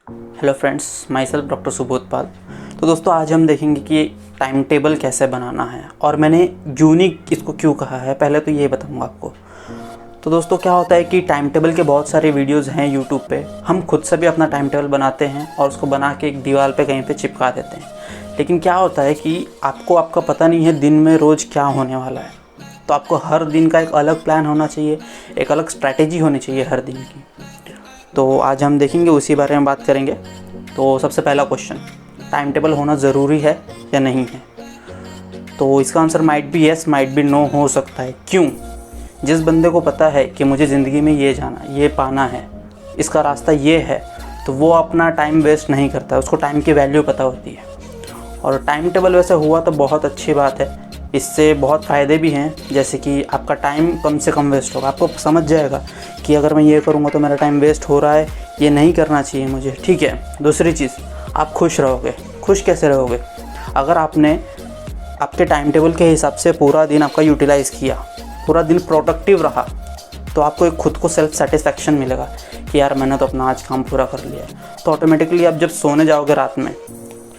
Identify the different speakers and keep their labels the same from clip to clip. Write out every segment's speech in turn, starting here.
Speaker 1: Hello friends, myself doctor Subodh Pal. तो दोस्तों, आज हम देखेंगे कि टाइम टेबल कैसे बनाना है और मैंने यूनिक इसको क्यों कहा है, पहले तो ये बताऊंगा आपको। तो दोस्तों, क्या होता है कि टाइम टेबल के बहुत सारे वीडियोस हैं यूट्यूब पे। हम खुद से भी अपना टाइम टेबल बनाते हैं और उसको बना के एक दीवार पे कहीं पे चिपका देते हैं। लेकिन क्या होता है कि आपका पता नहीं है दिन में रोज़ क्या होने वाला है। तो आपको हर दिन का एक अलग प्लान होना चाहिए, एक अलग स्ट्रैटेजी होनी चाहिए हर दिन की। तो आज हम देखेंगे, उसी बारे में बात करेंगे। तो सबसे पहला क्वेश्चन, टाइम टेबल होना ज़रूरी है या नहीं है? तो इसका answer might be yes, might be no हो सकता है। क्यों? जिस बंदे को पता है कि मुझे ज़िंदगी में ये जाना, ये पाना है, इसका रास्ता ये है, तो वो अपना टाइम वेस्ट नहीं करता, उसको टाइम की वैल्यू पता होती है। और टाइम टेबल वैसे हुआ तो बहुत अच्छी बात है, इससे बहुत फ़ायदे भी हैं। जैसे कि आपका टाइम कम से कम वेस्ट होगा, आपको समझ जाएगा कि अगर मैं ये करूँगा तो मेरा टाइम वेस्ट हो रहा है, ये नहीं करना चाहिए मुझे, ठीक है। दूसरी चीज़, आप खुश रहोगे। खुश कैसे रहोगे? अगर आपने आपके टाइम टेबल के हिसाब से पूरा दिन आपका यूटिलाइज़ किया, पूरा दिन प्रोडक्टिव रहा, तो आपको एक खुद को सेल्फ सेटिस्फैक्शन मिलेगा कि यार मैंने तो अपना आज काम पूरा कर लिया है। तो ऑटोमेटिकली आप जब सोने जाओगे रात में,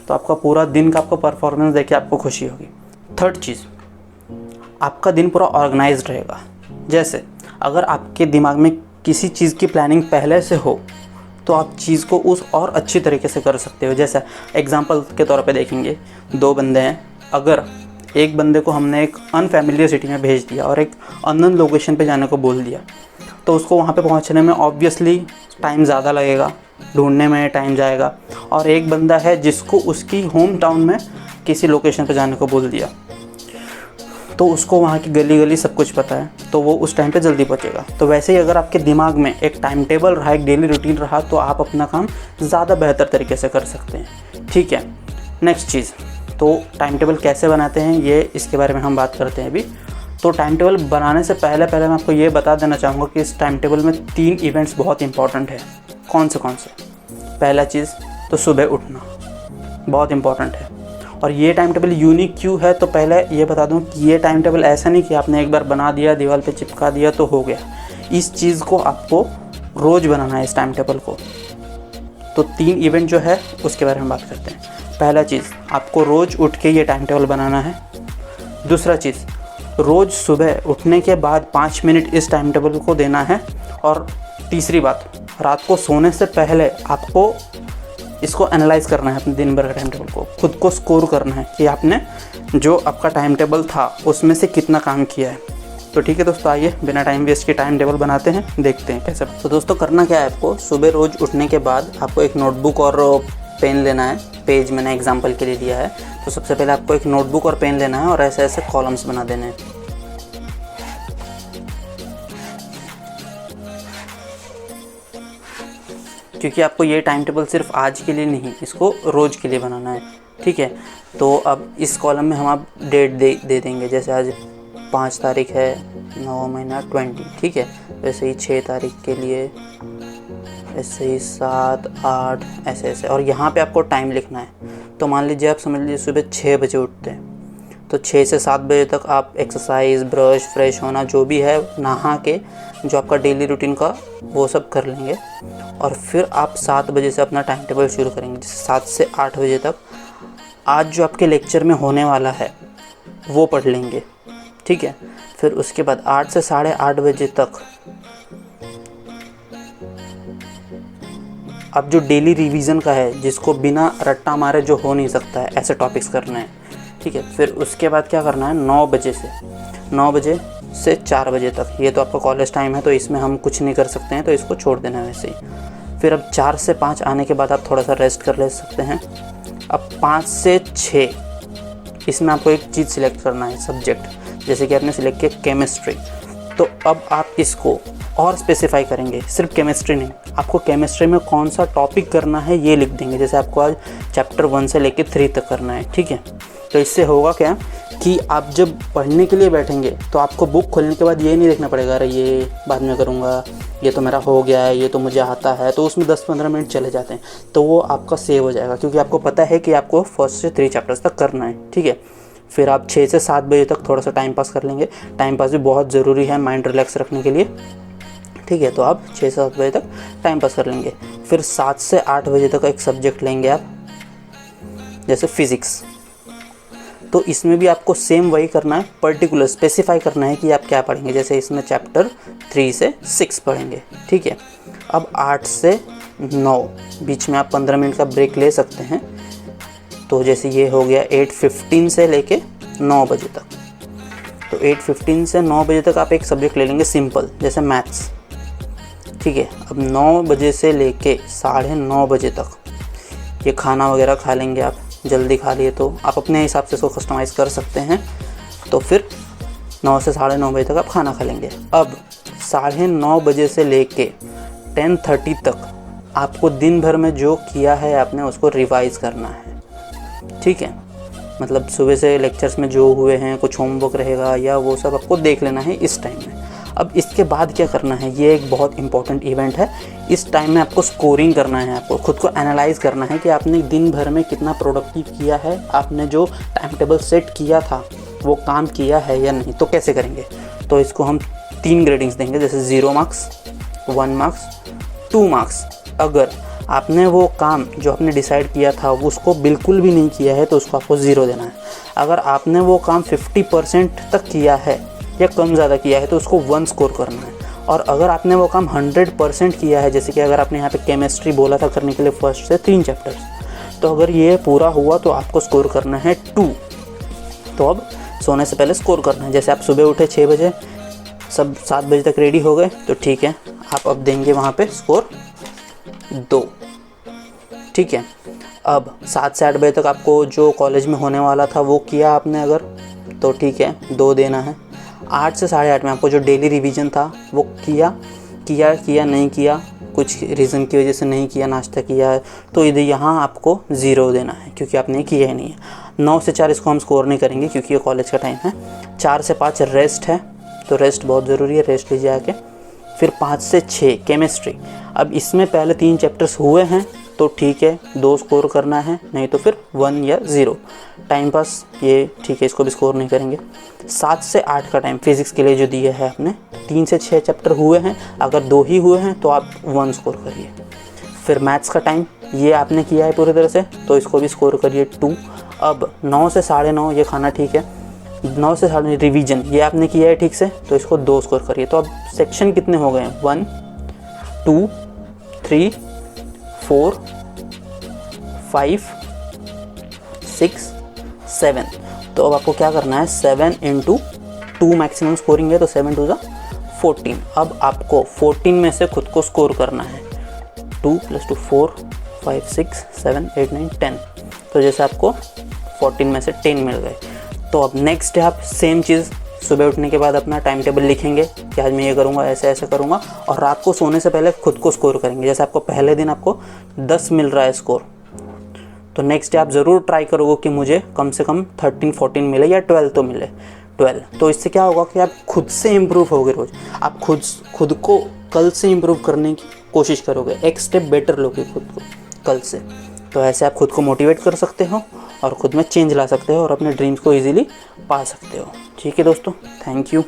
Speaker 1: तो आपका पूरा दिन का आपको परफॉर्मेंस देख के आपको खुशी होगी। थर्ड चीज़, आपका दिन पूरा ऑर्गेनाइज्ड रहेगा। जैसे अगर आपके दिमाग में किसी चीज़ की प्लानिंग पहले से हो, तो आप चीज़ को उस और अच्छी तरीके से कर सकते हो। जैसे एग्जांपल के तौर पे देखेंगे, दो बंदे हैं, अगर एक बंदे को हमने एक अनफैमिलियर सिटी में भेज दिया और एक अननोन लोकेशन पे जाने को बोल दिया, तो उसको वहाँ पे पहुँचने में ऑब्वियसली टाइम ज़्यादा लगेगा, ढूंढने में टाइम जाएगा। और एक बंदा है जिसको उसकी होम टाउन में किसी लोकेशन पे जाने को बोल दिया, तो उसको वहाँ की गली गली सब कुछ पता है, तो वो उस टाइम पे जल्दी पहुँचेगा। तो वैसे ही अगर आपके दिमाग में एक टाइम टेबल रहा, एक डेली रूटीन रहा, तो आप अपना काम ज़्यादा बेहतर तरीके से कर सकते हैं, ठीक है। नेक्स्ट चीज़, तो टाइम टेबल कैसे बनाते हैं, ये इसके बारे में हम बात करते हैं अभी। तो टाइम टेबल बनाने से पहले मैं आपको ये बता देना चाहूँगा कि इस टाइम टेबल में 3 इवेंट्स बहुत इंपॉर्टेंट है। कौन से? पहला चीज़ तो सुबह उठना बहुत इंपॉर्टेंट है। और ये टाइम टेबल यूनिक क्यों है, तो पहले ये बता दूं कि ये टाइम टेबल ऐसा नहीं कि आपने एक बार बना दिया, दीवार पे चिपका दिया तो हो गया। इस चीज़ को आपको रोज़ बनाना है, इस टाइम टेबल को। तो 3 इवेंट जो है उसके बारे में बात करते हैं। पहला चीज़, आपको रोज़ उठ के ये टाइम टेबल बनाना है। दूसरा चीज़, रोज़ सुबह उठने के बाद 5 मिनट इस टाइम टेबल को देना है। और तीसरी बात, रात को सोने से पहले आपको इसको एनालाइज़ करना है, अपने दिन भर का टाइम टेबल को खुद को स्कोर करना है कि आपने जो आपका टाइम टेबल था उसमें से कितना काम किया है। तो ठीक है दोस्तों, आइए बिना टाइम वेस्ट के टाइम टेबल बनाते हैं, देखते हैं कैसे। तो दोस्तों, करना क्या है आपको, सुबह रोज़ उठने के बाद आपको एक नोटबुक और पेन लेना है। पेज मैंने एग्जाम्पल के लिए दिया है। तो सबसे पहले आपको एक नोटबुक और पेन लेना है और ऐसे ऐसे कॉलम्स बना देने हैं। क्योंकि आपको ये टाइम टेबल सिर्फ आज के लिए नहीं, इसको रोज़ के लिए बनाना है, ठीक है। तो अब इस कॉलम में हम आप डेट दे देंगे। जैसे आज 5 तारीख है, 9 महीना 20, ठीक है। वैसे ही 6 तारीख के लिए, ऐसे ही 7, 8, ऐसे ऐसे। और यहाँ पे आपको टाइम लिखना है। तो मान लीजिए आप समझ लीजिए सुबह 6 बजे उठते हैं, तो 6 से 7 बजे तक आप एक्सरसाइज, ब्रश, फ्रेश होना जो भी है, नहा के जो आपका डेली रूटीन का वो सब कर लेंगे। और फिर आप 7 बजे से अपना टाइम टेबल शुरू करेंगे। जैसे 7 से 8 बजे तक आज जो आपके लेक्चर में होने वाला है वो पढ़ लेंगे, ठीक है। फिर उसके बाद 8 से 8:30 बजे तक अब जो डेली रिवीजन का है, जिसको बिना रट्टा मारे जो हो नहीं सकता है, ऐसे टॉपिक्स करने हैं, ठीक है। फिर उसके बाद क्या करना है, 9 बजे से 4 बजे तक, ये तो आपका कॉलेज टाइम है, तो इसमें हम कुछ नहीं कर सकते हैं, तो इसको छोड़ देना है वैसे ही। फिर अब 4 से 5 आने के बाद आप थोड़ा सा रेस्ट कर ले सकते हैं। अब 5 से 6 इसमें आपको एक चीज़ सिलेक्ट करना है, सब्जेक्ट। जैसे कि आपने सिलेक्ट किया केमिस्ट्री, तो अब आप इसको और स्पेसिफाई करेंगे, सिर्फ केमिस्ट्री नहीं, आपको केमिस्ट्री में कौन सा टॉपिक करना है ये लिख देंगे। जैसे आपको आज चैप्टर 1 से लेकर 3 तक करना है, ठीक है। तो इससे होगा क्या कि आप जब पढ़ने के लिए बैठेंगे तो आपको बुक खोलने के बाद ये नहीं देखना पड़ेगा, अरे ये बाद में करूँगा, ये तो मेरा हो गया है, ये तो मुझे आता है, तो उसमें 10-15 मिनट चले जाते हैं। तो वो आपका सेव हो जाएगा, क्योंकि आपको पता है कि आपको 1 से 3 चैप्टर्स तक करना है, ठीक है। फिर आप 6 से 7 बजे तक थोड़ा सा टाइम पास कर लेंगे। टाइम पास भी बहुत ज़रूरी है माइंड रिलैक्स रखने के लिए, ठीक है। तो आप 6 से 7 बजे तक टाइम पास कर लेंगे। फिर 7 से 8 बजे तक एक सब्जेक्ट लेंगे आप, जैसे फिज़िक्स। तो इसमें भी आपको सेम वही करना है, पर्टिकुलर स्पेसिफाई करना है कि आप क्या पढ़ेंगे। जैसे इसमें चैप्टर 3 से 6 पढ़ेंगे, ठीक है। अब 8 से 9 बीच में आप 15 मिनट का ब्रेक ले सकते हैं। तो जैसे ये हो गया 8:15 से लेके 9 बजे तक। तो 8:15 से 9 बजे तक आप एक सब्जेक्ट ले लेंगे सिंपल, जैसे मैथ्स, ठीक है। अब 9 बजे से लेके 9:30 बजे तक ये खाना वगैरह खा लेंगे आप। जल्दी खा लिए तो आप अपने हिसाब से इसको कस्टमाइज़ कर सकते हैं। तो फिर 9 से 9:30 बजे तक आप खाना खा लेंगे। अब 9:30 बजे से लेके 10:30 तक आपको दिन भर में जो किया है आपने उसको रिवाइज़ करना है, ठीक है। मतलब सुबह से लेक्चर्स में जो हुए हैं, कुछ होमवर्क रहेगा या वो सब आपको देख लेना है इस टाइम में। अब इसके बाद क्या करना है, ये एक बहुत इंपॉर्टेंट इवेंट है। इस टाइम में आपको स्कोरिंग करना है, आपको खुद को एनालाइज करना है कि आपने दिन भर में कितना प्रोडक्टिव किया है, आपने जो टाइम टेबल सेट किया था वो काम किया है या नहीं। तो कैसे करेंगे, तो इसको हम 3 ग्रेडिंग्स देंगे, जैसे 0 मार्क्स, 1 मार्क्स, 2 मार्क्स। अगर आपने वो काम जो आपने डिसाइड किया था उसको बिल्कुल भी नहीं किया है तो उसको आपको 0 देना है। अगर आपने वो काम 50% तक किया है या कम ज़्यादा किया है तो उसको 1 स्कोर करना है। और अगर आपने वो काम 100% किया है, जैसे कि अगर आपने यहाँ पे केमिस्ट्री बोला था करने के लिए 1st से 3 चैप्टर्स, तो अगर ये पूरा हुआ तो आपको स्कोर करना है 2। तो अब सोने से पहले स्कोर करना है। जैसे आप सुबह उठे 6 बजे, सब 7 बजे तक रेडी हो गए, तो ठीक है, आप अब देंगे वहाँ पे स्कोर 2, ठीक है। अब 7 से 8 बजे तक आपको जो कॉलेज में होने वाला था वो किया आपने अगर, तो ठीक है, 2 देना है। 8 से 8:30 में आपको जो डेली रिवीजन था वो किया नहीं किया, कुछ रीज़न की वजह से नहीं किया, नाश्ता किया है, तो इधर यहाँ आपको 0 देना है क्योंकि आपने किया ही नहीं है। 9 से 4 इसको हम स्कोर नहीं करेंगे क्योंकि ये कॉलेज का टाइम है। 4 से 5 रेस्ट है, तो रेस्ट बहुत ज़रूरी है, रेस्ट लीजिए आके। फिर 5 से 6 केमिस्ट्री। अब इसमें पहले 3 चैप्टर्स हुए हैं तो ठीक है, 2 स्कोर करना है, नहीं तो फिर 1 या 0। टाइम पास ये ठीक है, इसको भी स्कोर नहीं करेंगे। 7 से 8 का टाइम फिज़िक्स के लिए जो दिया है आपने, 3 से 6 चैप्टर हुए हैं, अगर 2 ही हुए हैं तो आप 1 स्कोर करिए। फिर मैथ्स का टाइम ये आपने किया है पूरी तरह से, तो इसको भी स्कोर करिए 2। अब 9 से 9:30 ये खाना ठीक है, 9 से 9:30 रिवीजन ये आपने किया है ठीक से, तो इसको 2 स्कोर करिए। तो अब सेक्शन कितने हो गए हैं, 1, 2, 3, 4, 5, 6, 7। तो अब आपको क्या करना है, 7 × 2 मैक्सिमम स्कोरिंग है, तो 7 2 14। अब आपको 14 में से खुद को स्कोर करना है। 2 + 2 4, 5 6 7 8 9 10। तो जैसे आपको 14 में से 10 मिल गए। तो अब नेक्स्ट डे आप सेम चीज़ सुबह उठने के बाद अपना टाइम टेबल लिखेंगे कि आज मैं ये करूँगा, ऐसे ऐसे करूँगा, और रात को सोने से पहले खुद को स्कोर करेंगे। जैसे आपको पहले दिन आपको 10 मिल रहा है स्कोर, तो नेक्स्ट डे आप ज़रूर ट्राई करोगे कि मुझे कम से कम 13-14 मिले या 12 तो मिले, 12। तो इससे क्या होगा कि आप खुद से इम्प्रूव होगे रोज़। आप खुद को कल से इम्प्रूव करने की कोशिश करोगे, एक स्टेप बेटर लोगे खुद को कल से। तो ऐसे आप खुद को मोटिवेट कर सकते हो और ख़ुद में चेंज ला सकते हो और अपने ड्रीम्स को ईजिली पा सकते हो। ठीक है दोस्तों, थैंक यू।